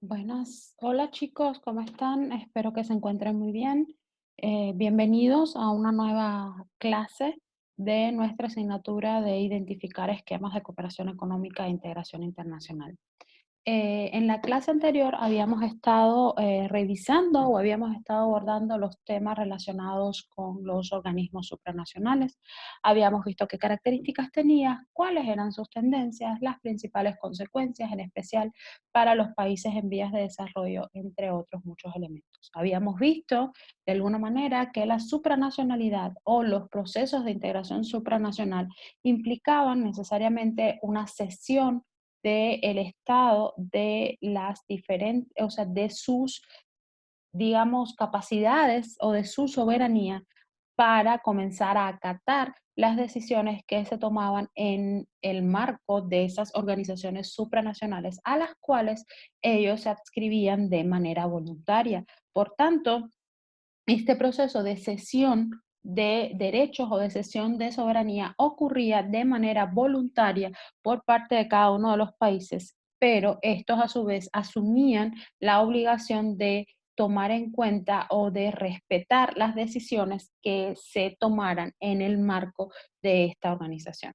Buenas, hola chicos, ¿cómo están? Espero que se encuentren muy bien. Bienvenidos a una nueva clase de nuestra asignatura de identificar esquemas de cooperación económica e integración internacional. En la clase anterior habíamos estado revisando o habíamos estado abordando los temas relacionados con los organismos supranacionales. Habíamos visto qué características tenía, cuáles eran sus tendencias, las principales consecuencias, en especial para los países en vías de desarrollo, entre otros muchos elementos. Habíamos visto de alguna manera que la supranacionalidad o los procesos de integración supranacional implicaban necesariamente una cesión del Estado de las diferentes, o sea, de sus, digamos, capacidades o de su soberanía para comenzar a acatar las decisiones que se tomaban en el marco de esas organizaciones supranacionales a las cuales ellos se adscribían de manera voluntaria. Por tanto, este proceso de cesión de derechos o de cesión de soberanía ocurría de manera voluntaria por parte de cada uno de los países, pero estos a su vez asumían la obligación de tomar en cuenta o de respetar las decisiones que se tomaran en el marco de esta organización.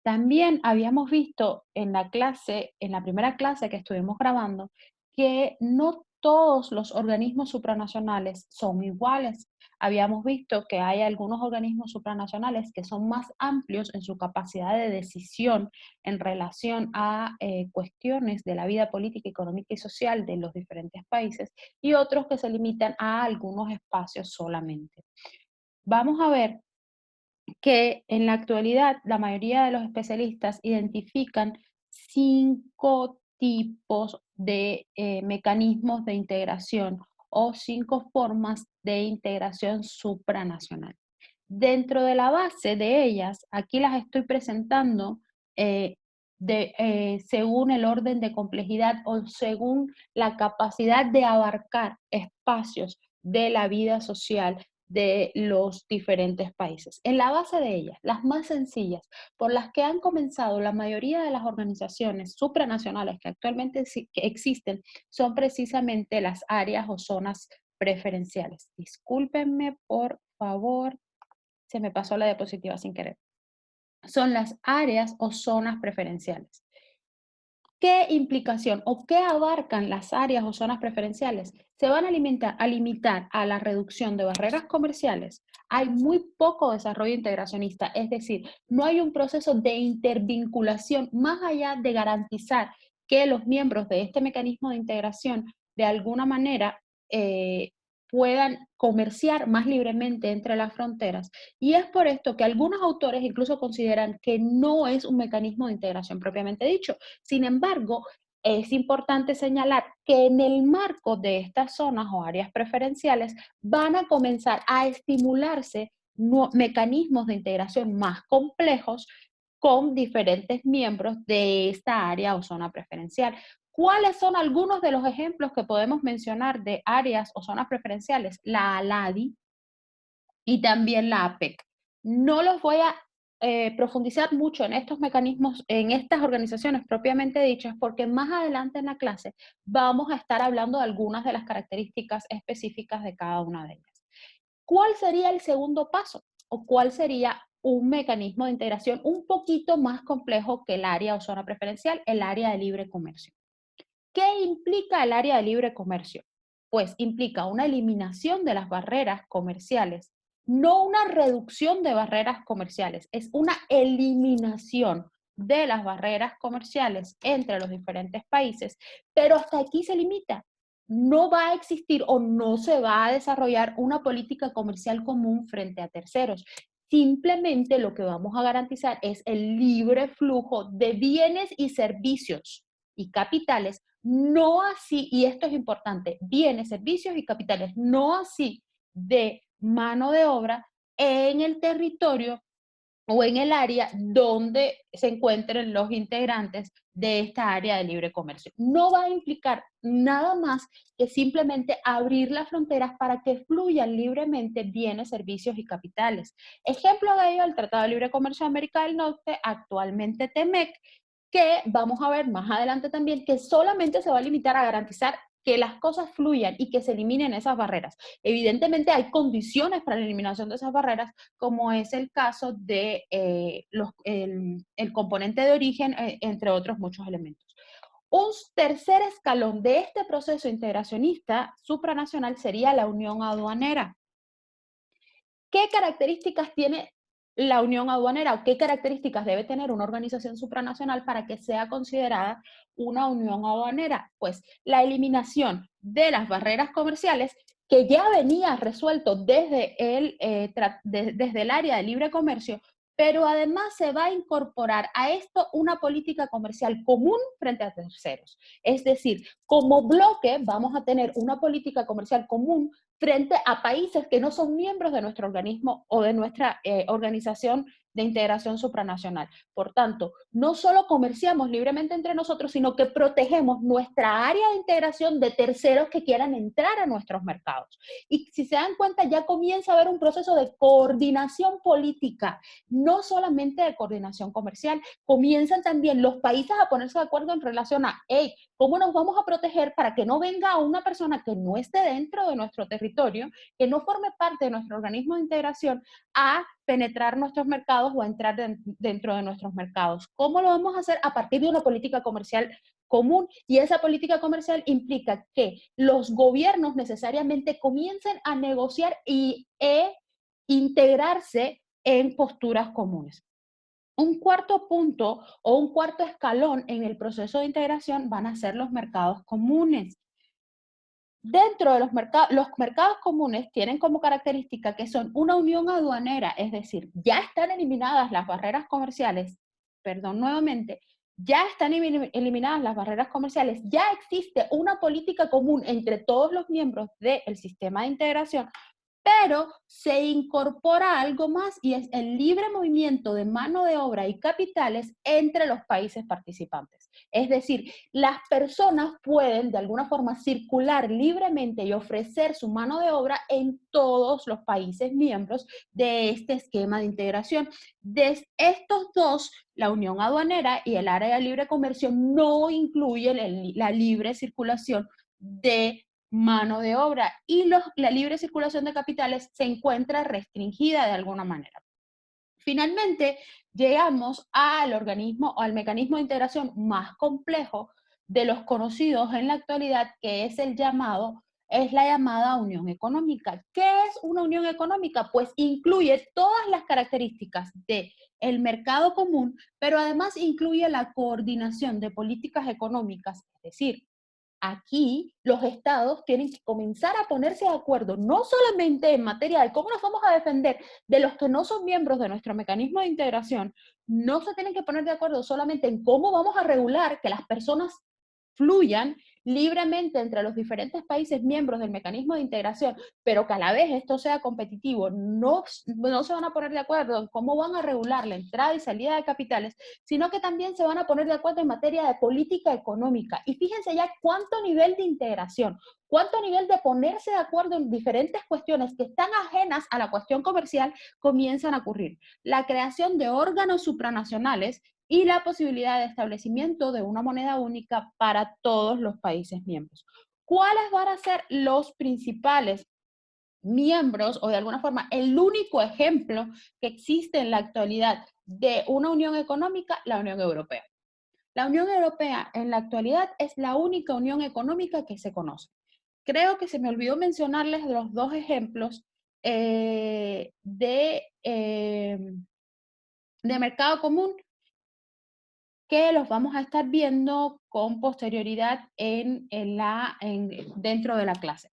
También habíamos visto en la clase, en la primera clase que estuvimos grabando, que no todos los organismos supranacionales son iguales. Habíamos visto que hay algunos organismos supranacionales que son más amplios en su capacidad de decisión en relación a cuestiones de la vida política, económica y social de los diferentes países y otros que se limitan a algunos espacios solamente. Vamos a ver que en la actualidad la mayoría de los especialistas identifican 5 tipos de mecanismos de integración o 5 formas de integración supranacional. Dentro de la base de ellas, aquí las estoy presentando eh, según el orden de complejidad o según la capacidad de abarcar espacios de la vida social de los diferentes países. En la base de ellas, las más sencillas, por las que han comenzado la mayoría de las organizaciones supranacionales que actualmente que existen, son precisamente las áreas o zonas preferenciales. Discúlpenme, por favor, se me pasó la diapositiva sin querer. Son las áreas o zonas preferenciales. ¿Qué implicación o qué abarcan las áreas o zonas preferenciales? Se van a limitar a la reducción de barreras comerciales. Hay muy poco desarrollo integracionista, es decir, no hay un proceso de intervinculación más allá de garantizar que los miembros de este mecanismo de integración de alguna manera eh, puedan comerciar más libremente entre las fronteras. Y es por esto que algunos autores incluso consideran que no es un mecanismo de integración propiamente dicho. Sin embargo, es importante señalar que en el marco de estas zonas o áreas preferenciales van a comenzar a estimularse mecanismos de integración más complejos con diferentes miembros de esta área o zona preferencial. ¿Cuáles son algunos de los ejemplos que podemos mencionar de áreas o zonas preferenciales? La ALADI y también la APEC. No los voy a profundizar mucho en estos mecanismos, en estas organizaciones propiamente dichas, porque más adelante en la clase vamos a estar hablando de algunas de las características específicas de cada una de ellas. ¿Cuál sería el segundo paso? ¿O cuál sería un mecanismo de integración un poquito más complejo que el área o zona preferencial, el área de libre comercio? ¿Qué implica el área de libre comercio? Pues implica una eliminación de las barreras comerciales, no una reducción de barreras comerciales, es una eliminación de las barreras comerciales entre los diferentes países, pero hasta aquí se limita. No va a existir o no se va a desarrollar una política comercial común frente a terceros. Simplemente lo que vamos a garantizar es el libre flujo de bienes y servicios y capitales, no así, y esto es importante, bienes, servicios y capitales, no así de mano de obra en el territorio o en el área donde se encuentren los integrantes de esta área de libre comercio. No va a implicar nada más que simplemente abrir las fronteras para que fluyan libremente bienes, servicios y capitales. Ejemplo de ello, el Tratado de Libre Comercio de América del Norte, actualmente TEMEC, que vamos a ver más adelante también, que solamente se va a limitar a garantizar que las cosas fluyan y que se eliminen esas barreras. Evidentemente hay condiciones para la eliminación de esas barreras, como es el caso de el componente de origen, entre otros muchos elementos. Un tercer escalón de este proceso integracionista supranacional sería la unión aduanera. ¿Qué características tiene la unión aduanera o qué características debe tener una organización supranacional para que sea considerada una unión aduanera? Pues la eliminación de las barreras comerciales que ya venía resuelto desde el área de libre comercio, pero además se va a incorporar a esto una política comercial común frente a terceros. Es decir, como bloque vamos a tener una política comercial común frente a países que no son miembros de nuestro organismo o de nuestra organización de integración supranacional. Por tanto, no solo comerciamos libremente entre nosotros, sino que protegemos nuestra área de integración de terceros que quieran entrar a nuestros mercados. Y si se dan cuenta, ya comienza a haber un proceso de coordinación política, no solamente de coordinación comercial. Comienzan también los países a ponerse de acuerdo en relación a, hey, ¿cómo nos vamos a proteger para que no venga una persona que no esté dentro de nuestro territorio, que no forme parte de nuestro organismo de integración, a penetrar nuestros mercados o a entrar dentro de nuestros mercados? ¿Cómo lo vamos a hacer? A partir de una política comercial común, y esa política comercial implica que los gobiernos necesariamente comiencen a negociar e integrarse en posturas comunes. Un cuarto punto o un cuarto escalón en el proceso de integración van a ser los mercados comunes. Dentro de los mercados comunes tienen como característica que son una unión aduanera, es decir, ya están eliminadas las barreras comerciales, perdón, nuevamente, ya están eliminadas las barreras comerciales, ya existe una política común entre todos los miembros del sistema de integración, pero se incorpora algo más y es el libre movimiento de mano de obra y capitales entre los países participantes. Es decir, las personas pueden de alguna forma circular libremente y ofrecer su mano de obra en todos los países miembros de este esquema de integración. De estos dos, la unión aduanera y el área de libre comercio no incluyen la libre circulación de mano de obra y la libre circulación de capitales se encuentra restringida de alguna manera. Finalmente, llegamos al organismo o al mecanismo de integración más complejo de los conocidos en la actualidad, que es es la llamada unión económica. ¿Qué es una unión económica? Pues incluye todas las características del mercado común, pero además incluye la coordinación de políticas económicas, es decir, aquí los estados tienen que comenzar a ponerse de acuerdo, no solamente en materia de cómo nos vamos a defender de los que no son miembros de nuestro mecanismo de integración, no se tienen que poner de acuerdo solamente en cómo vamos a regular que las personas fluyan libremente entre los diferentes países miembros del mecanismo de integración, pero que a la vez esto sea competitivo, no se van a poner de acuerdo en cómo van a regular la entrada y salida de capitales, sino que también se van a poner de acuerdo en materia de política económica. Y fíjense ya cuánto nivel de integración, cuánto nivel de ponerse de acuerdo en diferentes cuestiones que están ajenas a la cuestión comercial comienzan a ocurrir. La creación de órganos supranacionales y la posibilidad de establecimiento de una moneda única para todos los países miembros. ¿Cuáles van a ser los principales miembros o de alguna forma el único ejemplo que existe en la actualidad de una unión económica? La Unión Europea. La Unión Europea en la actualidad es la única unión económica que se conoce. Creo que se me olvidó mencionarles los dos ejemplos de mercado común que los vamos a estar viendo con posterioridad dentro de la clase.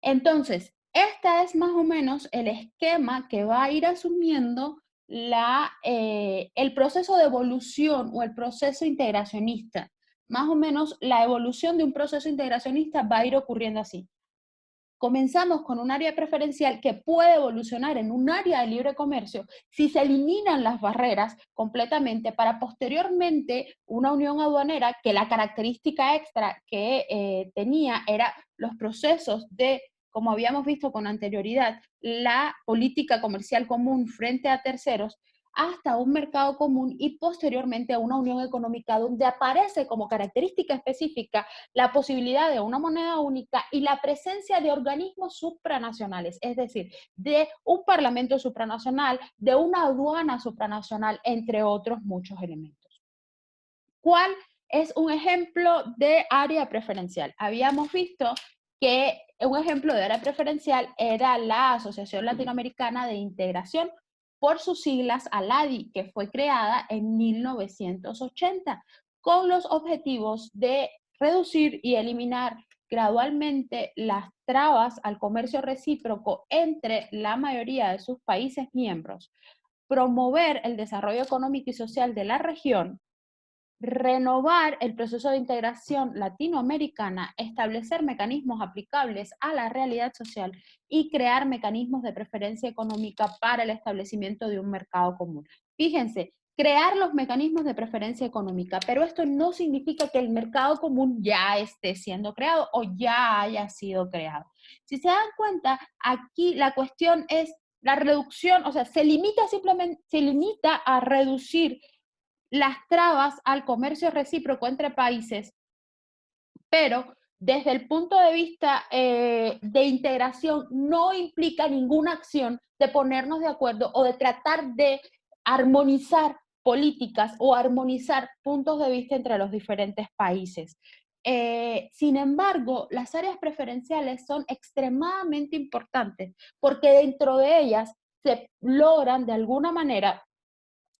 Entonces, este es más o menos el esquema que va a ir asumiendo el proceso de evolución o el proceso integracionista. Más o menos la evolución de un proceso integracionista va a ir ocurriendo así. Comenzamos con un área preferencial que puede evolucionar en un área de libre comercio si se eliminan las barreras completamente para posteriormente una unión aduanera que la característica extra que tenía era los procesos de, como habíamos visto con anterioridad, la política comercial común frente a terceros, hasta un mercado común y posteriormente a una unión económica donde aparece como característica específica la posibilidad de una moneda única y la presencia de organismos supranacionales, es decir, de un parlamento supranacional, de una aduana supranacional, entre otros muchos elementos. ¿Cuál es un ejemplo de área preferencial? Habíamos visto que un ejemplo de área preferencial era la Asociación Latinoamericana de Integración, por sus siglas ALADI, que fue creada en 1980 con los objetivos de reducir y eliminar gradualmente las trabas al comercio recíproco entre la mayoría de sus países miembros, promover el desarrollo económico y social de la región, renovar el proceso de integración latinoamericana, establecer mecanismos aplicables a la realidad social y crear mecanismos de preferencia económica para el establecimiento de un mercado común. Fíjense, crear los mecanismos de preferencia económica, pero esto no significa que el mercado común ya esté siendo creado o ya haya sido creado. Si se dan cuenta, aquí la cuestión es la reducción, o sea, se limita a reducir las trabas al comercio recíproco entre países, pero desde el punto de vista de integración no implica ninguna acción de ponernos de acuerdo o de tratar de armonizar políticas o armonizar puntos de vista entre los diferentes países. Sin embargo, las áreas preferenciales son extremadamente importantes porque dentro de ellas se logran de alguna manera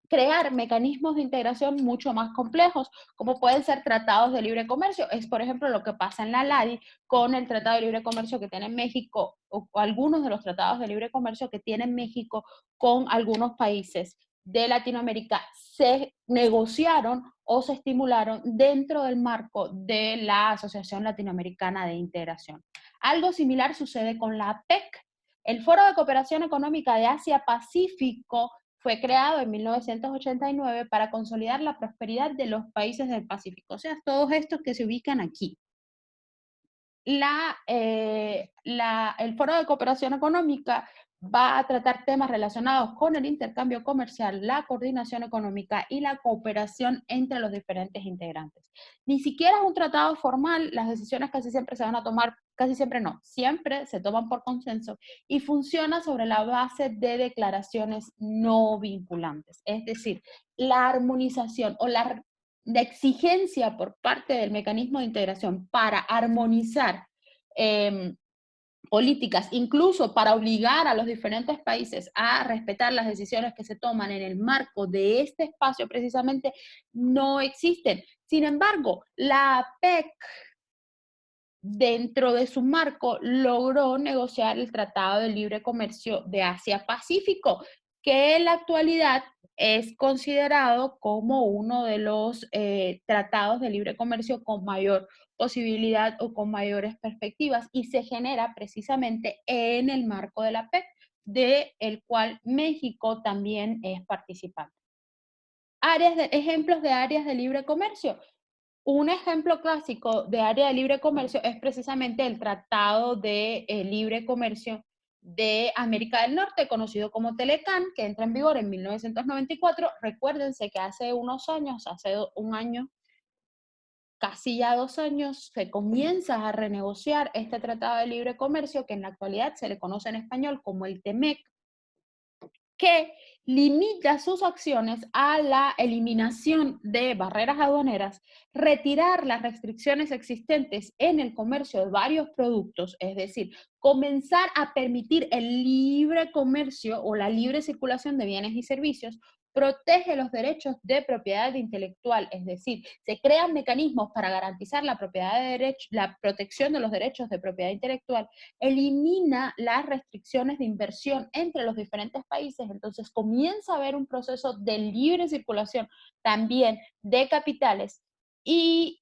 crear mecanismos de integración mucho más complejos, como pueden ser tratados de libre comercio. Es, por ejemplo, lo que pasa en la LADI con el Tratado de Libre Comercio que tiene México, o algunos de los tratados de libre comercio que tiene México con algunos países de Latinoamérica se negociaron o se estimularon dentro del marco de la Asociación Latinoamericana de Integración. Algo similar sucede con la APEC. El Foro de Cooperación Económica de Asia-Pacífico fue creado en 1989 para consolidar la prosperidad de los países del Pacífico, o sea, todos estos que se ubican aquí. El Foro de Cooperación Económica va a tratar temas relacionados con el intercambio comercial, la coordinación económica y la cooperación entre los diferentes integrantes. Ni siquiera es un tratado formal, las decisiones casi siempre se van a tomar, casi siempre no, siempre se toman por consenso y funciona sobre la base de declaraciones no vinculantes. Es decir, la armonización o la exigencia por parte del mecanismo de integración para armonizar eh, políticas, incluso para obligar a los diferentes países a respetar las decisiones que se toman en el marco de este espacio precisamente, no existen. Sin embargo, la PEC dentro de su marco, logró negociar el Tratado de Libre Comercio de Asia-Pacífico, que en la actualidad es considerado como uno de los tratados de libre comercio con mayor posibilidad o con mayores perspectivas y se genera precisamente en el marco de la PEC, de el cual México también es participante. Ejemplos de áreas de libre comercio. Un ejemplo clásico de área de libre comercio es precisamente el Tratado de Libre Comercio de América del Norte, conocido como Telecán, que entra en vigor en 1994. Recuérdense que hace unos años, hace un año, casi ya 2 años, se comienza a renegociar este Tratado de Libre Comercio, que en la actualidad se le conoce en español como el TEMEC, que limita sus acciones a la eliminación de barreras aduaneras, retirar las restricciones existentes en el comercio de varios productos, es decir, comenzar a permitir el libre comercio o la libre circulación de bienes y servicios, protege los derechos de propiedad intelectual, es decir, se crean mecanismos para garantizar la propiedad de derecho, la protección de los derechos de propiedad intelectual, elimina las restricciones de inversión entre los diferentes países, entonces comienza a haber un proceso de libre circulación también de capitales y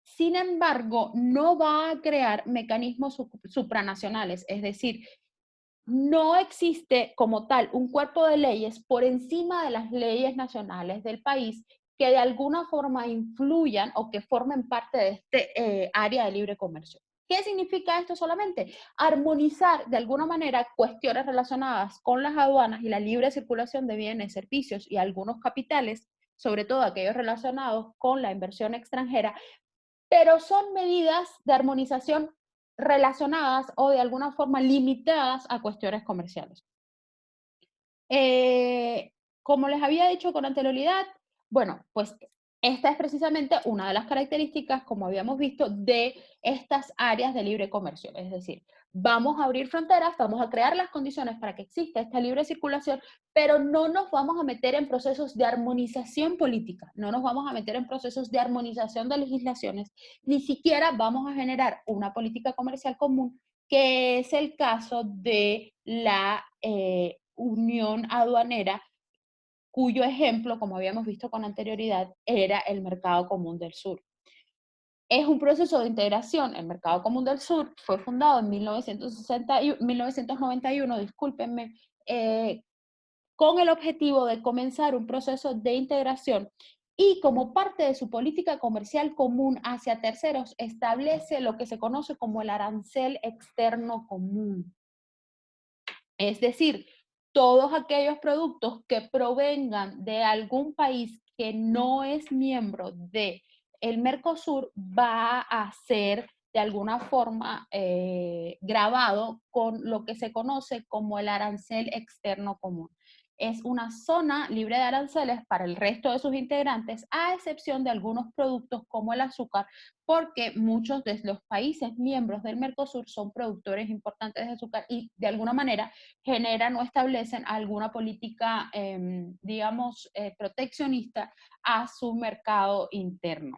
sin embargo no va a crear mecanismos supranacionales, es decir, no existe como tal un cuerpo de leyes por encima de las leyes nacionales del país que de alguna forma influyan o que formen parte de este área de libre comercio. ¿Qué significa esto solamente? Armonizar de alguna manera cuestiones relacionadas con las aduanas y la libre circulación de bienes, servicios y algunos capitales, sobre todo aquellos relacionados con la inversión extranjera, pero son medidas de armonización relacionadas o de alguna forma limitadas a cuestiones comerciales. Eh, Como les había dicho con anterioridad, bueno, pues esta es precisamente una de las características, como habíamos visto, de estas áreas de libre comercio. Es decir, vamos a abrir fronteras, vamos a crear las condiciones para que exista esta libre circulación, pero no nos vamos a meter en procesos de armonización política, no nos vamos a meter en procesos de armonización de legislaciones, ni siquiera vamos a generar una política comercial común, que es el caso de la unión aduanera, cuyo ejemplo, como habíamos visto con anterioridad, era el Mercado Común del Sur. Es un proceso de integración. El Mercado Común del Sur fue fundado en 1991, discúlpenme, con el objetivo de comenzar un proceso de integración y como parte de su política comercial común hacia terceros, establece lo que se conoce como el arancel externo común. Es decir, todos aquellos productos que provengan de algún país que no es miembro de el Mercosur va a ser de alguna forma grabado con lo que se conoce como el arancel externo común. Es una zona libre de aranceles para el resto de sus integrantes, a excepción de algunos productos como el azúcar, porque muchos de los países miembros del Mercosur son productores importantes de azúcar y de alguna manera generan o establecen alguna política, digamos, proteccionista a su mercado interno.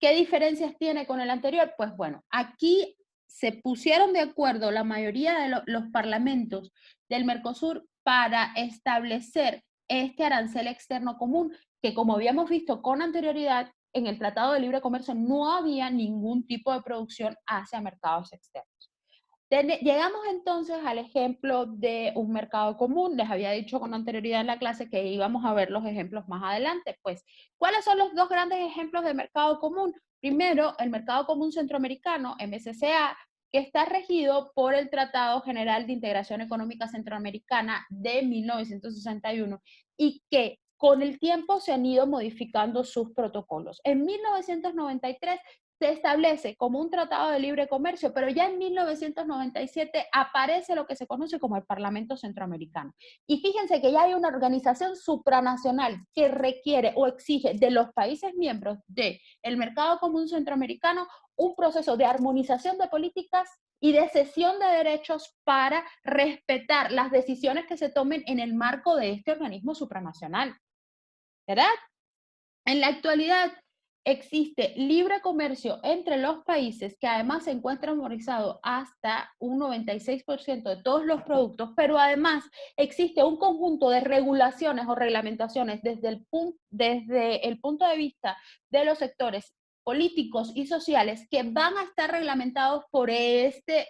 ¿Qué diferencias tiene con el anterior? Pues bueno, aquí se pusieron de acuerdo la mayoría de los parlamentos del Mercosur para establecer este arancel externo común, que como habíamos visto con anterioridad, en el Tratado de Libre Comercio no había ningún tipo de producción hacia mercados externos. Llegamos entonces al ejemplo de un mercado común. Les había dicho con anterioridad en la clase que íbamos a ver los ejemplos más adelante. Pues, ¿cuáles son los dos grandes ejemplos de mercado común? Primero, el Mercado Común Centroamericano, MCCA, que está regido por el Tratado General de Integración Económica Centroamericana de 1961 y que con el tiempo se han ido modificando sus protocolos. En 1993 se establece como un tratado de libre comercio, pero ya en 1997 aparece lo que se conoce como el Parlamento Centroamericano. Y fíjense que ya hay una organización supranacional que requiere o exige de los países miembros del Mercado Común Centroamericano un proceso de armonización de políticas y de cesión de derechos para respetar las decisiones que se tomen en el marco de este organismo supranacional. ¿Verdad? En la actualidad existe libre comercio entre los países que además se encuentra armonizado hasta un 96% de todos los productos, pero además existe un conjunto de regulaciones o reglamentaciones desde el punto de vista de los sectores políticos y sociales que van a estar reglamentados por este,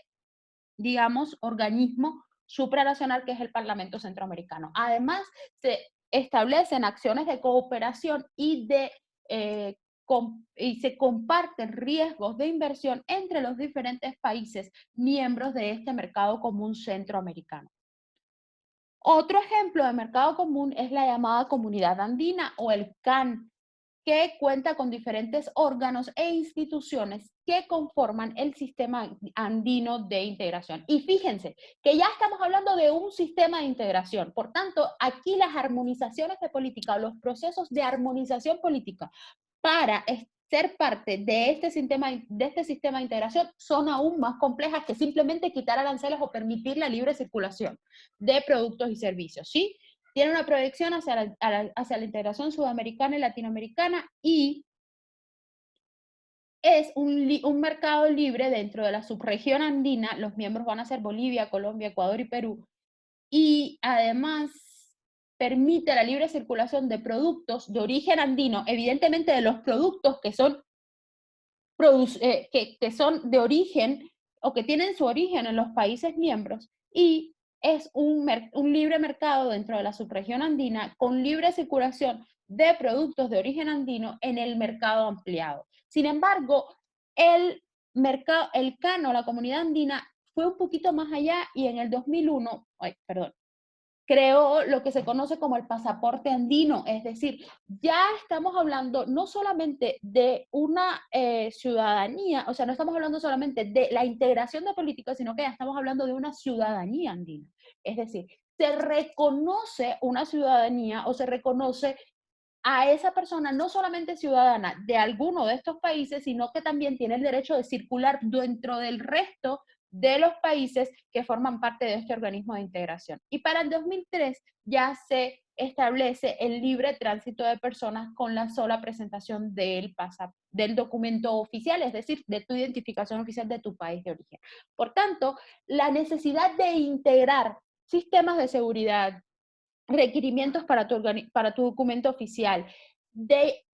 digamos, organismo supranacional que es el Parlamento Centroamericano. Además, se establecen acciones de cooperación eh, y se comparten riesgos de inversión entre los diferentes países miembros de este mercado común centroamericano. Otro ejemplo de mercado común es la llamada Comunidad Andina o el CAN, que cuenta con diferentes órganos e instituciones que conforman el sistema andino de integración. Y fíjense que ya estamos hablando de un sistema de integración. Por tanto, aquí las armonizaciones de política o los procesos de armonización política para ser parte de este sistema de integración son aún más complejas que simplemente quitar aranceles o permitir la libre circulación de productos y servicios, ¿sí? Tiene una proyección hacia la integración sudamericana y latinoamericana y es un mercado libre dentro de la subregión andina. Los miembros van a ser Bolivia, Colombia, Ecuador y Perú. Y además permite la libre circulación de productos de origen andino, evidentemente de los productos que son, que son de origen o que tienen su origen en los países miembros, y es un libre mercado dentro de la subregión andina con libre circulación de productos de origen andino en el mercado ampliado. Sin embargo, el el CANO, la Comunidad Andina, fue un poquito más allá y en el 2001, perdón, creó lo que se conoce como el pasaporte andino, es decir, ya estamos hablando no solamente de una ciudadanía, o sea, no estamos hablando solamente de la integración de políticos, sino que ya estamos hablando de una ciudadanía andina. Es decir, se reconoce una ciudadanía o se reconoce a esa persona no solamente ciudadana de alguno de estos países, sino que también tiene el derecho de circular dentro del resto de los países que forman parte de este organismo de integración. Y para el 2003 ya se establece el libre tránsito de personas con la sola presentación del documento oficial, es decir, de tu identificación oficial de tu país de origen. Por tanto, la necesidad de integrar sistemas de seguridad, requerimientos para tu documento oficial, de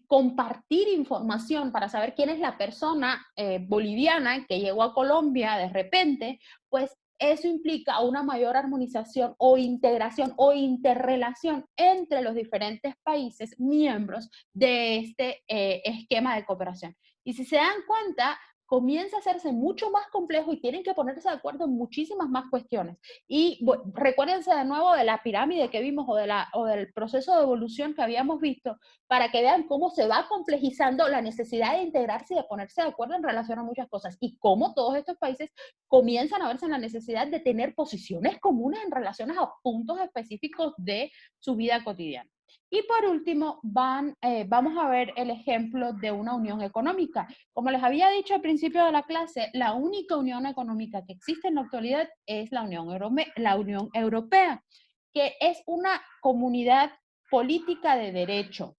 compartir información para saber quién es la persona boliviana que llegó a Colombia de repente, pues eso implica una mayor armonización o integración o interrelación entre los diferentes países miembros de este esquema de cooperación. Y si se dan cuenta, comienza a hacerse mucho más complejo y tienen que ponerse de acuerdo en muchísimas más cuestiones. Y recuérdense de nuevo de la pirámide que vimos o del proceso de evolución que habíamos visto para que vean cómo se va complejizando la necesidad de integrarse y de ponerse de acuerdo en relación a muchas cosas y cómo todos estos países comienzan a verse en la necesidad de tener posiciones comunes en relación a puntos específicos de su vida cotidiana. Y por último, vamos a ver el ejemplo de una unión económica. Como les había dicho al principio de la clase, la única unión económica que existe en la actualidad es la Unión Europea, que es una comunidad política de derecho.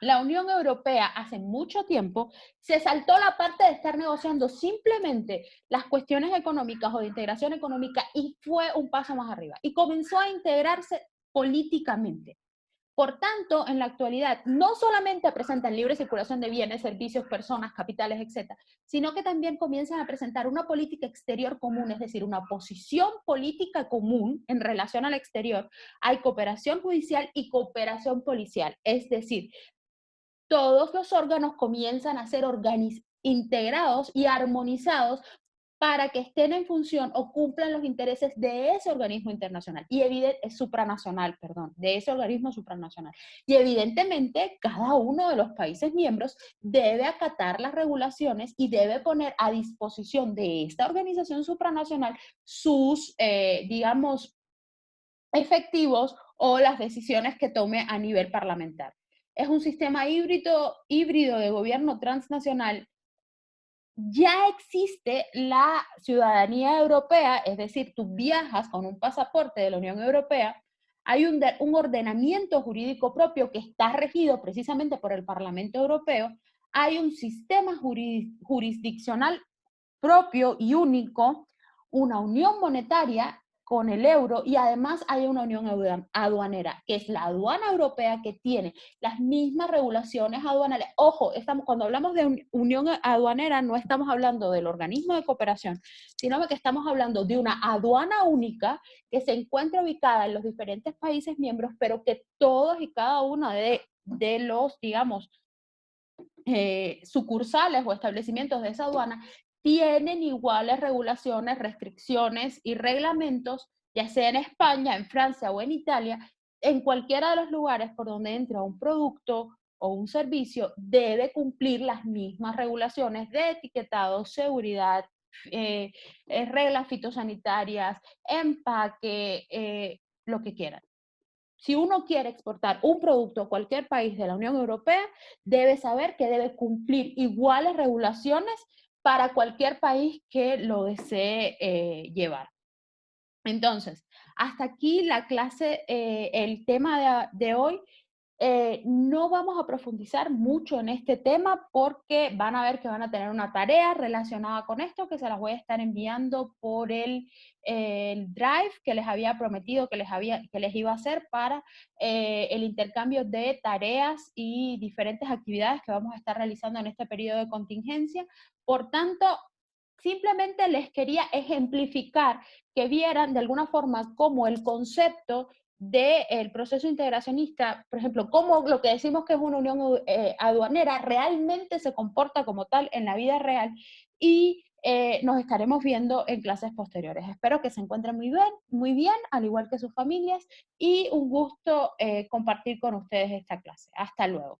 La Unión Europea hace mucho tiempo se saltó la parte de estar negociando simplemente las cuestiones económicas o de integración económica y fue un paso más arriba y comenzó a integrarse políticamente. Por tanto, en la actualidad, no solamente presentan libre circulación de bienes, servicios, personas, capitales, etcétera, sino que también comienzan a presentar una política exterior común, es decir, una posición política común en relación al exterior. Hay cooperación judicial y cooperación policial, es decir, todos los órganos comienzan a ser integrados y armonizados para que estén en función o cumplan los intereses de ese organismo internacional y supranacional, perdón, de ese organismo supranacional. Y evidentemente cada uno de los países miembros debe acatar las regulaciones y debe poner a disposición de esta organización supranacional sus, digamos, efectivos o las decisiones que tome a nivel parlamentario. Es un sistema híbrido de gobierno transnacional. Ya existe la ciudadanía europea, es decir, tú viajas con un pasaporte de la Unión Europea, hay un ordenamiento jurídico propio que está regido precisamente por el Parlamento Europeo, hay un sistema jurisdiccional propio y único, una unión monetaria con el euro y además hay una unión aduanera, que es la aduana europea que tiene las mismas regulaciones aduanales. Ojo, cuando hablamos de unión aduanera no estamos hablando del organismo de cooperación, sino que estamos hablando de una aduana única que se encuentra ubicada en los diferentes países miembros, pero que todos y cada uno de los, digamos, sucursales o establecimientos de esa aduana tienen iguales regulaciones, restricciones y reglamentos, ya sea en España, en Francia o en Italia, en cualquiera de los lugares por donde entra un producto o un servicio, debe cumplir las mismas regulaciones de etiquetado, seguridad, reglas fitosanitarias, empaque, lo que quieran. Si uno quiere exportar un producto a cualquier país de la Unión Europea, debe saber que debe cumplir iguales regulaciones para cualquier país que lo desee llevar. Entonces, hasta aquí la clase, el tema de hoy. No vamos a profundizar mucho en este tema porque van a ver que van a tener una tarea relacionada con esto que se las voy a estar enviando por el Drive que les había prometido que les iba a hacer para el intercambio de tareas y diferentes actividades que vamos a estar realizando en este periodo de contingencia. Por tanto, simplemente les quería ejemplificar que vieran de alguna forma cómo el concepto del proceso integracionista, por ejemplo, cómo lo que decimos que es una unión aduanera realmente se comporta como tal en la vida real y nos estaremos viendo en clases posteriores. Espero que se encuentren muy bien, al igual que sus familias, y un gusto compartir con ustedes esta clase. Hasta luego.